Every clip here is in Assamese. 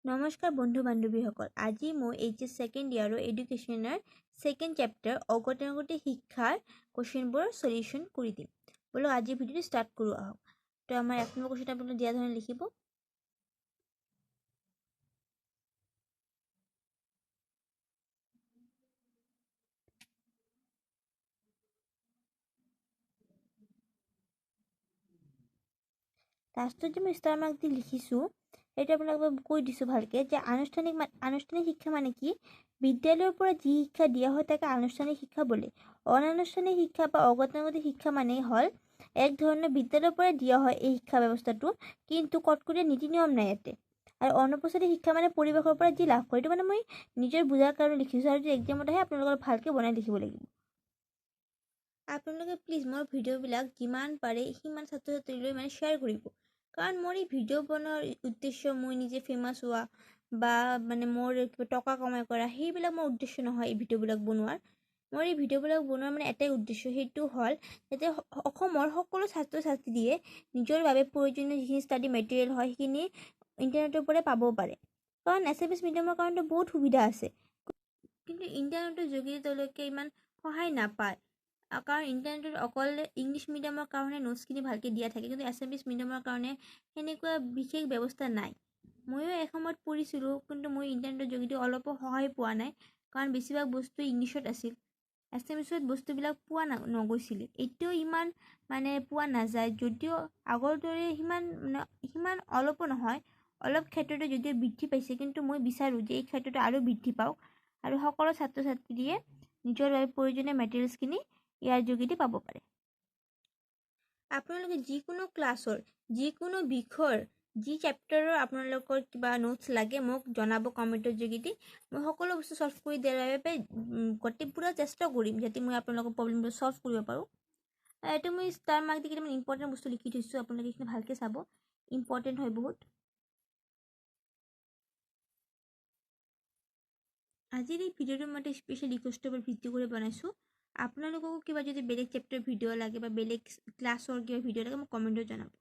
নমস্কাৰ বন্ধু বান্ধৱীসকল, আজি মই এইচএছ ছেকেণ্ড ইয়াৰৰ এডুকেশ্যনৰ ছেকেণ্ড চেপ্টাৰ অগতানুগতিক শিক্ষাৰ কুৱেশ্যনবোৰৰ সলিউশ্যন কৰি দিম। বোলো আজি ভিডিঅ'টো ষ্টাৰ্ট কৰোঁ আহক। তো আমাৰ এক নম্বৰ কুৱেশ্যন আপোনালোকে দিয়া ধৰণে লিখিব। লাষ্টত যে মই ষ্টাৰ মাৰ্ক দি লিখিছোঁ সেইটো আপোনালোকক কৈ দিছোঁ ভালকৈ যে আনুষ্ঠানিক শিক্ষা মানে কি? বিদ্যালয়ৰ পৰা যি শিক্ষা দিয়া হয় তাকে আনুষ্ঠানিক শিক্ষা বোলে। অনানুষ্ঠানিক শিক্ষা বা অগতানুগতিক শিক্ষা মানে হ'ল এক ধৰণৰ বিদ্যালয়ৰ পৰা দিয়া হয় এই শিক্ষা ব্যৱস্থাটো, কিন্তু কটকটীয়া নীতি নিয়ম নাই ইয়াতে। আৰু অনুপস্থিত শিক্ষা মানে পৰিৱেশৰ পৰা যি লাভ কৰে, এইটো মানে মই নিজৰ বুজাৰ কাৰণে লিখিছোঁ, আৰু যদি এক্সামত আহে আপোনালোকে ভালকৈ বনাই লিখিব লাগিব। আপোনালোকে প্লিজ মোৰ ভিডিঅ'বিলাক যিমান পাৰে সিমান ছাত্ৰ ছাত্ৰীলৈ শ্বেয়াৰ কৰিব, কাৰণ মোৰ এই ভিডিঅ' বনোৱাৰ উদ্দেশ্য মই নিজে ফেমাছ হোৱা বা মোৰ কিবা টকা কমাই কৰা সেইবিলাক মোৰ উদ্দেশ্য নহয়। এই ভিডিঅ'বিলাক বনোৱাৰ এই ভিডিঅ'বিলাক বনোৱাৰ এটাই উদ্দেশ্য, সেইটো হ'ল যাতে অসমৰ সকলো ছাত্ৰ ছাত্ৰীয়ে নিজৰ বাবে প্ৰয়োজনীয় যিখিনি ষ্টাডি মেটেৰিয়েল হয় সেইখিনি ইণ্টাৰনেটৰ পৰা পাব পাৰে। কাৰণ এছএমএছ মিডিয়ামৰ কাৰণেতো বহুত সুবিধা আছে, কিন্তু ইণ্টাৰনেটৰ যোগেদি তেওঁলোকে ইমান সহায় নাপায়, কাৰণ ইণ্টাৰনেটত অকল ইংলিছ মিডিয়ামৰ কাৰণে নোটছখিনি ভালকৈ দিয়া থাকে, কিন্তু এছএমএছ মিডিয়ামৰ কাৰণে সেনেকুৱা বিশেষ ব্যৱস্থা নাই। ময়ো এসময়ত পঢ়িছিলোঁ, কিন্তু মই ইণ্টাৰনেটৰ যোগেদি অলপো সহায় পোৱা নাই, কাৰণ বেছিভাগ বস্তু ইংলিছত আছিল। এছএমএছত বস্তুবিলাক পোৱা নগৈছিলে। এতিয়াও ইমান পোৱা নাযায়, যদিও আগৰ দৰে সিমান অলপো নহয়, অলপ ক্ষেত্ৰতে যদিও বৃদ্ধি পাইছে, কিন্তু মই বিচাৰোঁ যে এই ক্ষেত্ৰটো আৰু বৃদ্ধি পাওক আৰু সকলো ছাত্ৰ ছাত্ৰীয়ে নিজৰ বাবে প্ৰয়োজনীয় মেটেৰিয়েলছখিনি ইয়াৰ যোগেদি পাব পাৰে। আপোনালোকে যিকোনো ক্লাছৰ যিকোনো বিষয়ৰ যি চেপ্টাৰৰ আপোনালোকৰ কিবা নোটছ লাগে মোক জনাব কমেণ্টৰ যোগেদি। মই সকলো বস্তু ছল্ভ কৰি দিয়াৰ বাবে গোটেই পূৰা চেষ্টা কৰিম যাতে মই আপোনালোকৰ প্ৰব্লেমবোৰ ছল্ভ কৰিব পাৰোঁ। এইটো মই ষ্টাৰ মাৰ্ক দি কেইটামান ইম্পৰ্টেণ্ট বস্তু লিখি থৈছোঁ, আপোনালোকে এইখিনি ভালকৈ চাব, ইম্পৰ্টেণ্ট হয় বহুত। আজিৰ এই ভিডিঅ'টো মই স্পেচিয়েল ৰিকুৱেষ্টৰ ওপৰত ভিত্তি কৰি বনাইছোঁ। আপোনালোককো কিবা যদি বেলেগ চেপ্টাৰ ভিডিঅ' লাগে বা বেলেগ ক্লাছৰ কিবা ভিডিঅ' লাগে মোক কমেণ্টত জনাব।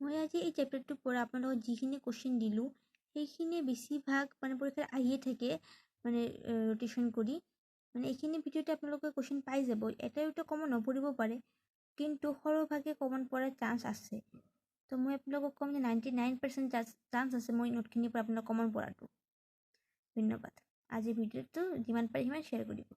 মই আজি এই চেপ্টাৰটোৰ পৰা আপোনালোকক যিখিনি কুৱেশ্যন দিলোঁ সেইখিনি বেছিভাগ পৰীক্ষাত আহিয়ে থাকে, ৰোটেশ্যন কৰি। এইখিনি ভিডিঅ'তে আপোনালোকে কুৱেশ্যন পাই যাব। এটা দুটা কমন নপৰিব পাৰে, কিন্তু সৰহভাগে কমন পৰাৰ চান্স আছে। তো মই আপোনালোকক ক'ম যে 99% চান্স আছে মই নোটখিনিৰ পৰা আপোনালোক কমন পৰাটো। ধন্যবাদ। আজিৰ ভিডিঅ'টো যিমান পাৰে সিমান শ্বেয়াৰ কৰিব।